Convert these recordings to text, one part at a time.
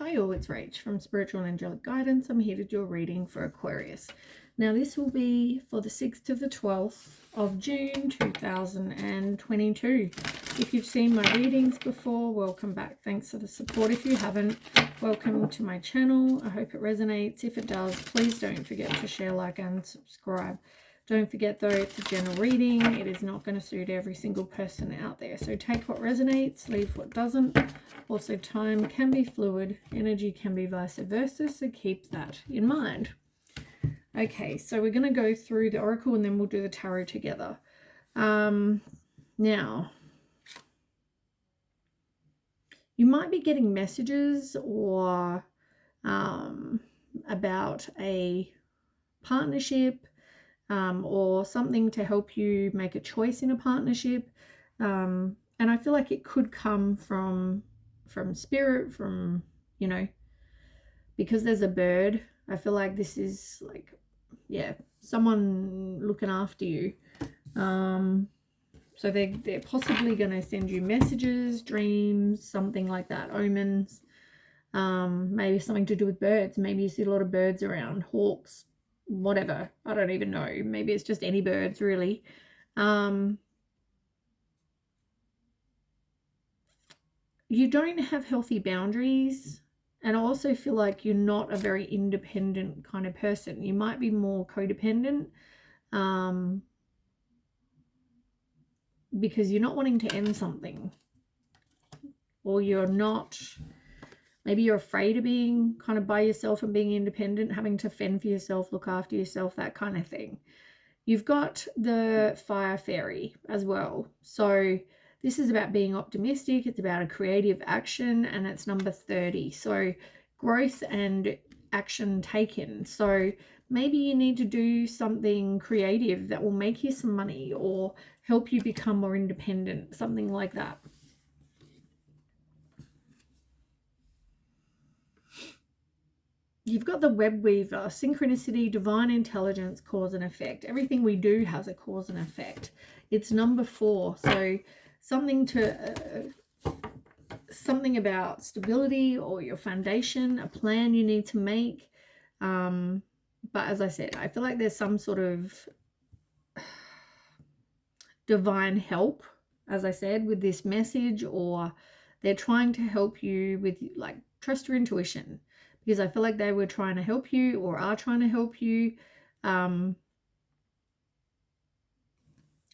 Hi all, it's Rach from Spiritual and Angelic Guidance. I'm here to do a reading for Aquarius. Now this will be for the 6th to the 12th of June 2022. If you've seen my readings before, welcome back. Thanks for the support. If you haven't, welcome to my channel. I hope it resonates. If it does, please don't forget to share, like, and subscribe. Don't forget though, it's a general reading. It is not going to suit every single person out there. So take what resonates, leave what doesn't. Also, time can be fluid, energy can be vice versa, so keep that in mind. Okay, so we're going to go through the oracle and then we'll do the tarot together. Now, you might be getting messages or about a partnership or something to help you make a choice in a partnership. And I feel like it could come from spirit, from, you know, because there's a bird. I feel like this is like, yeah, someone looking after you. So they're possibly going to send you messages, dreams, something like that, omens. Maybe something to do with birds. Maybe you see a lot of birds around, hawks, whatever. I don't even know. Maybe it's just any birds, really. You don't have healthy boundaries, and I also feel like you're not a very independent kind of person. You might be more codependent, because you're not wanting to end something, or you're not, maybe you're afraid of being kind of by yourself and being independent, having to fend for yourself, look after yourself, that kind of thing. You've got the fire fairy as well. So this is about being optimistic. It's about a creative action, and it's number 30. So growth and action taken. So maybe you need to do something creative that will make you some money or help you become more independent, something like that. You've got the web weaver, synchronicity, divine intelligence, cause and effect. Everything we do has a cause and effect. It's number 4. So something about stability or your foundation, a plan you need to make. But as I said, I feel like there's some sort of divine help, as I said, with this message, or they're trying to help you with, like, trust your intuition, because I feel like they were trying to help you or are trying to help you.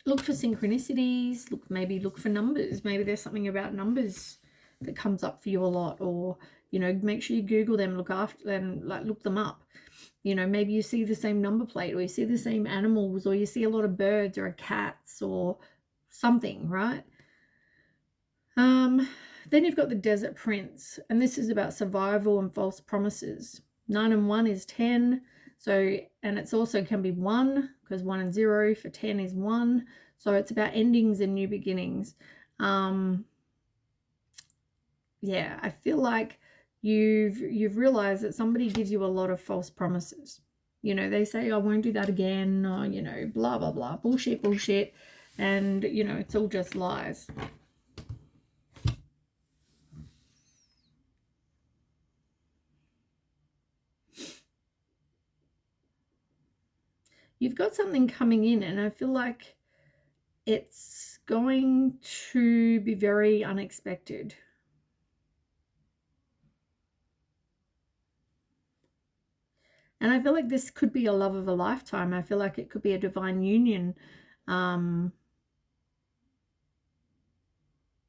Look for synchronicities, maybe look for numbers. Maybe there's something about numbers that comes up for you a lot, or, you know, make sure you Google them, look after them, like look them up. You know, maybe you see the same number plate, or you see the same animals, or you see a lot of birds or cats or something, right? Then you've got the Desert Prince, and this is about survival and false promises. 9 and 1 is 10. So, and it's also can be 1, because 1 and 0 for 10 is 1. So it's about endings and new beginnings. Yeah, I feel like you've realized that somebody gives you a lot of false promises. You know, they say, I won't do that again, or, you know, blah, blah, blah, bullshit. And, you know, it's all just lies. You've got something coming in, and I feel like it's going to be very unexpected. And I feel like this could be a love of a lifetime. I feel like it could be a divine union. Yeah,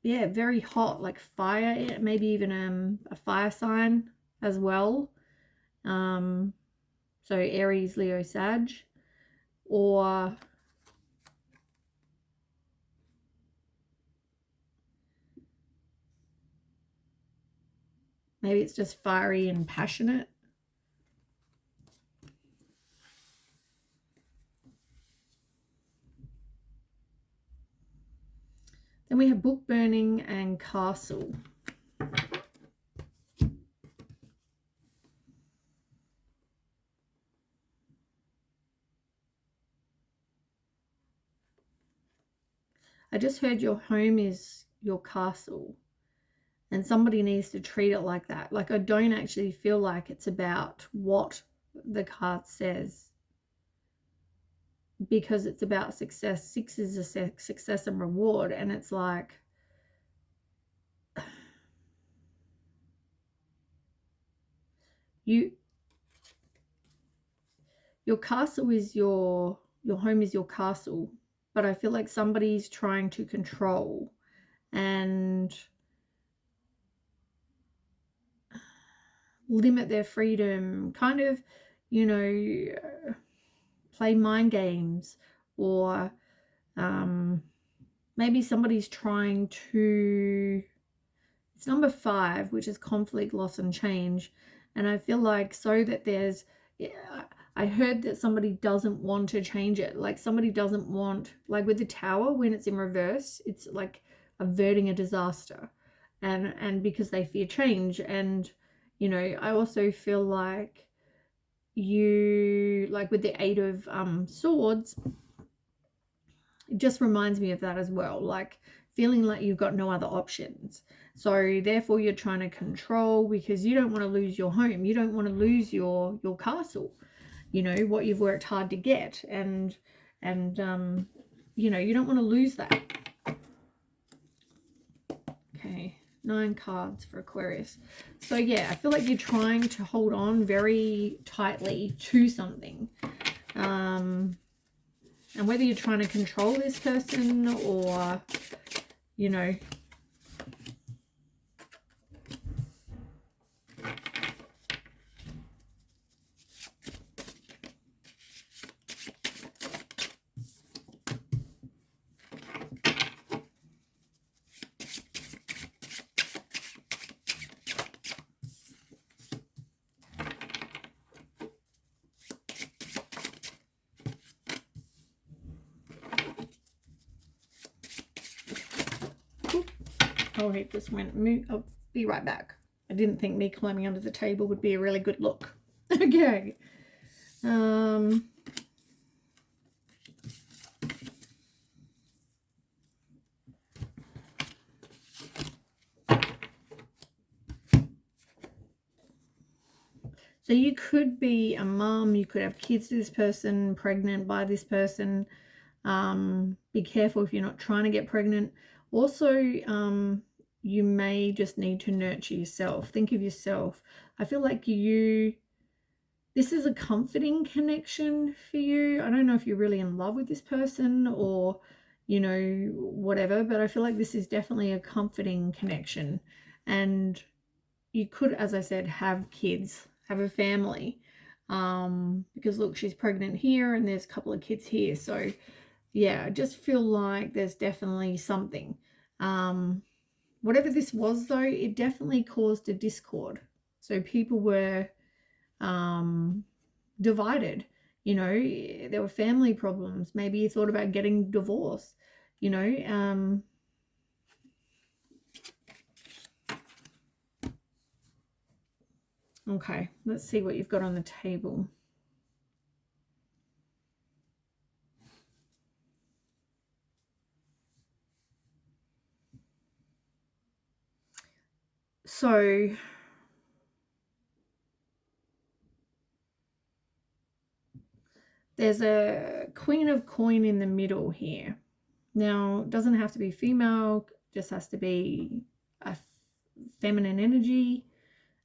very hot, like fire, maybe even a fire sign as well. So Aries, Leo, Sag, or maybe it's just fiery and passionate. Then we have book burning and castle. I just heard your home is your castle. And somebody needs to treat it like that. Like, I don't actually feel like it's about what the card says, because it's about success. 6 is a success and reward, and it's like, your castle is your home is your castle, but I feel like somebody's trying to control and limit their freedom, kind of, you know, play mind games, or maybe somebody's trying to, it's number 5, which is conflict, loss, and change. And I feel like, so that there's, I heard that somebody doesn't want to change it. Like, somebody doesn't want, like with the Tower, when it's in reverse, it's like averting a disaster, and because they fear change. And, you know, I also feel like you, like with the 8 of Swords, it just reminds me of that as well, like feeling like you've got no other options. So therefore you're trying to control, because you don't want to lose your home, you don't want to lose your castle, you know, what you've worked hard to get, and you know, you don't want to lose that. Okay, 9 cards for Aquarius. So yeah, I feel like you're trying to hold on very tightly to something, and whether you're trying to control this person, or, you know, oh, hey, this went, I'll be right back. I didn't think me climbing under the table would be a really good look. Okay. So you could be a mom, you could have kids to this person, pregnant by this person. Be careful if you're not trying to get pregnant. Also, you may just need to nurture yourself. Think of yourself. I feel like this is a comforting connection for you. I don't know if you're really in love with this person, or, you know, whatever, but I feel like this is definitely a comforting connection. And you could, as I said, have kids, have a family, because look, she's pregnant here and there's a couple of kids here. So yeah, I just feel like there's definitely something. Whatever this was, though, it definitely caused a discord. So people were divided. You know, there were family problems. Maybe you thought about getting divorced, you know. Okay, let's see what you've got on the table. So there's a Queen of Coin in the middle here. Now, it doesn't have to be female, just has to be a feminine energy,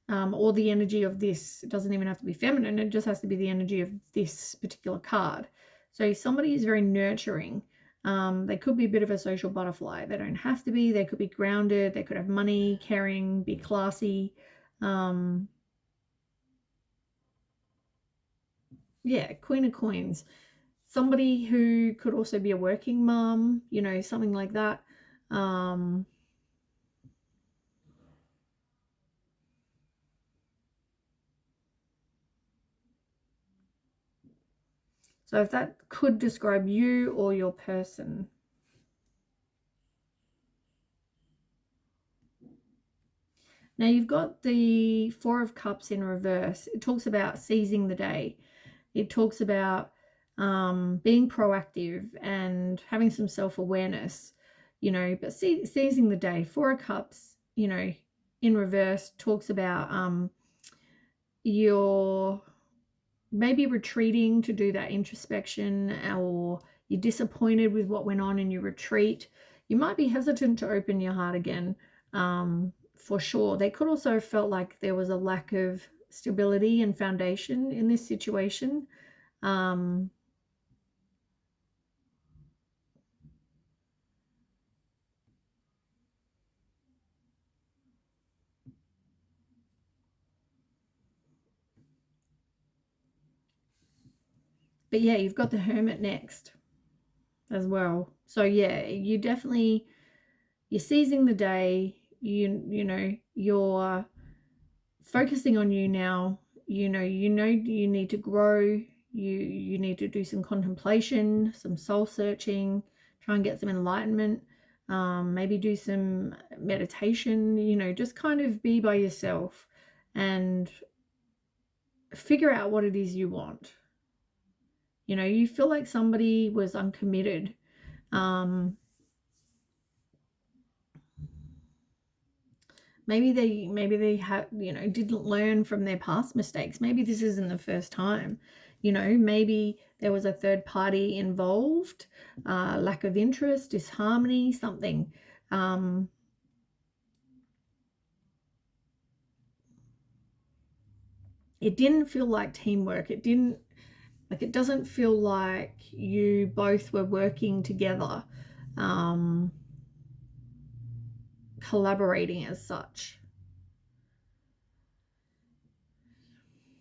or the energy of this. It doesn't even have to be feminine, it just has to be the energy of this particular card. So somebody is very nurturing. They could be a bit of a social butterfly. They don't have to be. They could be grounded. They could have money, caring, be classy. Yeah, Queen of Coins. Somebody who could also be a working mom, you know, something like that. So if that could describe you or your person. Now you've got the 4 of Cups in reverse. It talks about seizing the day. It talks about being proactive and having some self-awareness, you know, but seizing the day. 4 of Cups, you know, in reverse talks about you're maybe retreating to do that introspection, or you're disappointed with what went on in your retreat. You might be hesitant to open your heart again, for sure. They could also have felt like there was a lack of stability and foundation in this situation. But yeah, you've got the Hermit next as well. So yeah, you're seizing the day. You know, you're focusing on you now. You know you need to grow. You need to do some contemplation, some soul searching, try and get some enlightenment. Maybe do some meditation, you know, just kind of be by yourself and figure out what it is you want. You know, you feel like somebody was uncommitted. Maybe they have, you know, didn't learn from their past mistakes. Maybe this isn't the first time. You know, maybe there was a third party involved, lack of interest, disharmony, something. It didn't feel like teamwork. It doesn't feel like you both were working together, collaborating as such.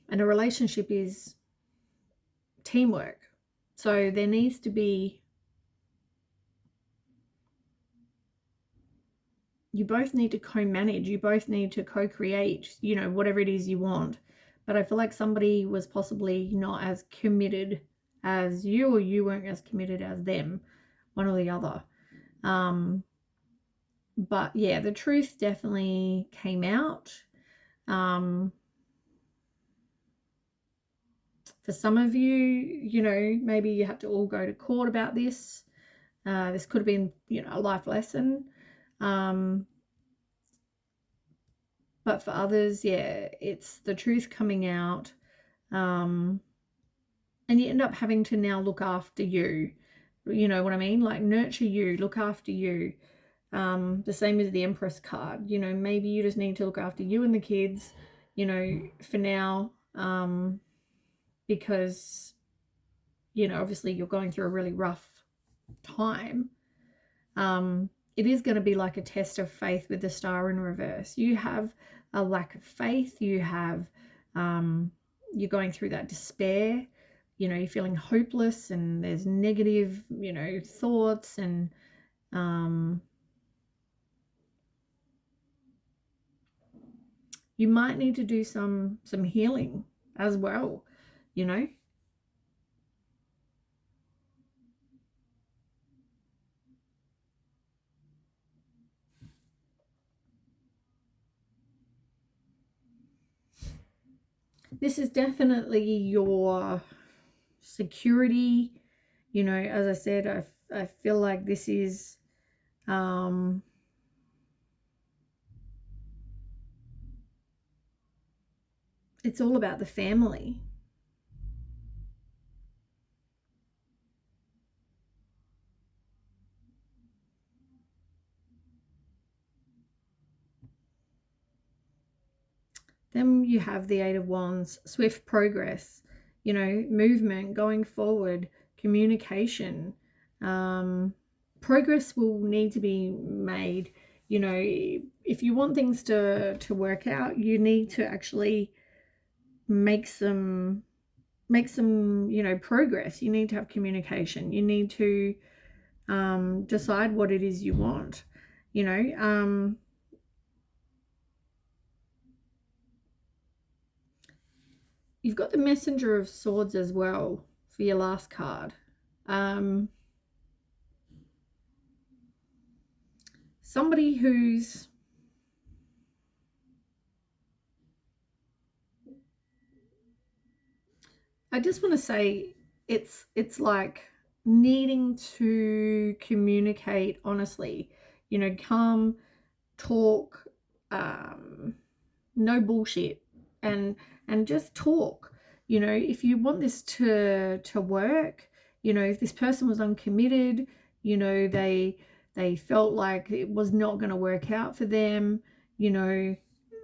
And a relationship is teamwork. So there needs to be, you both need to co-manage, you both need to co-create, you know, whatever it is you want. But I feel like somebody was possibly not as committed as you, or you weren't as committed as them, one or the other. But yeah, the truth definitely came out. For some of you, you know, maybe you had to all go to court about this. This could have been, you know, a life lesson. But for others, yeah, it's the truth coming out. And you end up having to now look after you. You know what I mean? Like nurture you, look after you. The same as the Empress card. You know, maybe you just need to look after you and the kids, you know, for now. Because, you know, obviously you're going through a really rough time. It is going to be like a test of faith with the Star in reverse. You have a lack of faith. You have, you're going through that despair. You know, you're feeling hopeless, and there's negative, you know, thoughts, and you might need to do some healing as well, you know. This is definitely your security. You know, as I said, I feel like this is it's all about the family. Then you have the Eight of Wands, swift progress, you know, movement, going forward, communication. Progress will need to be made. You know, if you want things to work out, you need to actually make some, you know, progress. You need to have communication. You need to decide what it is you want. You know, you've got the Messenger of Swords as well for your last card. Somebody who's I just want to say it's like needing to communicate honestly, you know, come talk, no bullshit, and just talk. You know, if you want this to work, you know, if this person was uncommitted, you know, they felt like it was not going to work out for them, you know,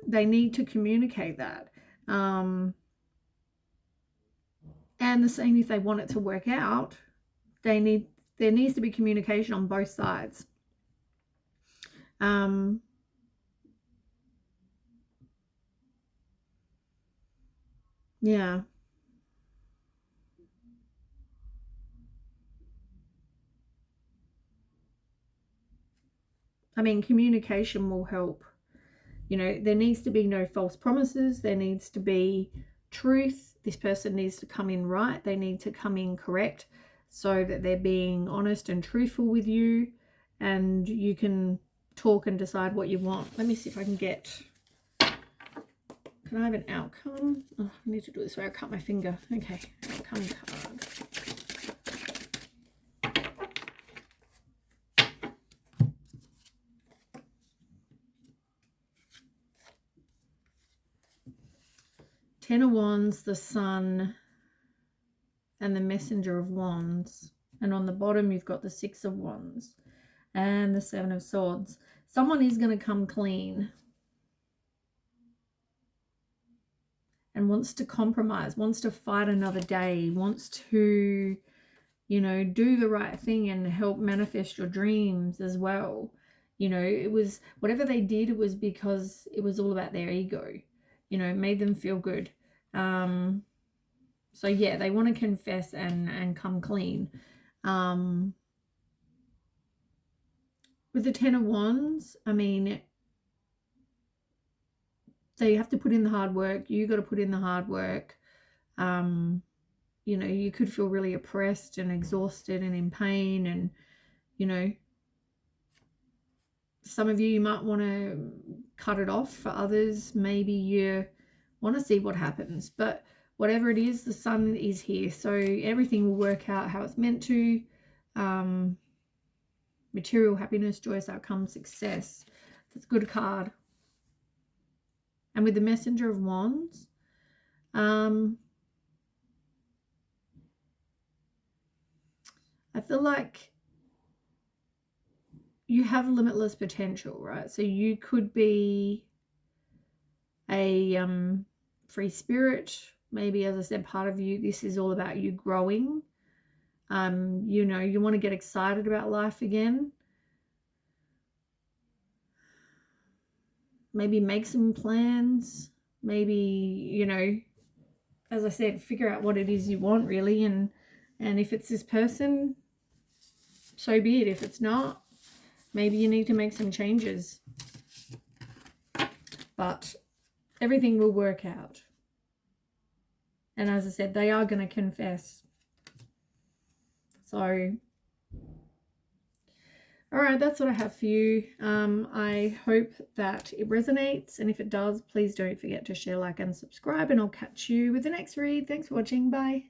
they need to communicate that. And the same if they want it to work out, there needs to be communication on both sides. Yeah. I mean, communication will help. You know, there needs to be no false promises. There needs to be truth. This person needs to come in right. They need to come in correct so that they're being honest and truthful with you, and you can talk and decide what you want. Let me see if I can get... Can I have an outcome? Oh, I need to do this way. I cut my finger. Okay, outcome card. Ten of Wands, the Sun, and the Messenger of Wands. And on the bottom, you've got the Six of Wands and the Seven of Swords. Someone is going to come clean and wants to compromise, wants to fight another day, wants to, you know, do the right thing and help manifest your dreams as well. You know, it was, whatever they did, it was because it was all about their ego, you know, it made them feel good. So yeah, they want to confess and come clean. With the Ten of Wands, I mean, they have to put in the hard work. You got to put in the hard work. You know, you could feel really oppressed and exhausted and in pain, and, you know, some of you might want to cut it off. For others, maybe you want to see what happens. But whatever it is, the Sun is here, so everything will work out how it's meant to. Material happiness, joyous outcome, success. That's a good card. And with the Messenger of Wands, I feel like you have limitless potential, right? So you could be a free spirit. Maybe, as I said, part of you, this is all about you growing. You know, you want to get excited about life again. Maybe make some plans. Maybe, you know, as I said, figure out what it is you want, really. And if it's this person, so be it. If it's not, maybe you need to make some changes. But everything will work out. And as I said, they are going to confess. So, all right, that's what I have for you. I hope that it resonates. And if it does, please don't forget to share, like, and subscribe. And I'll catch you with the next read. Thanks for watching. Bye.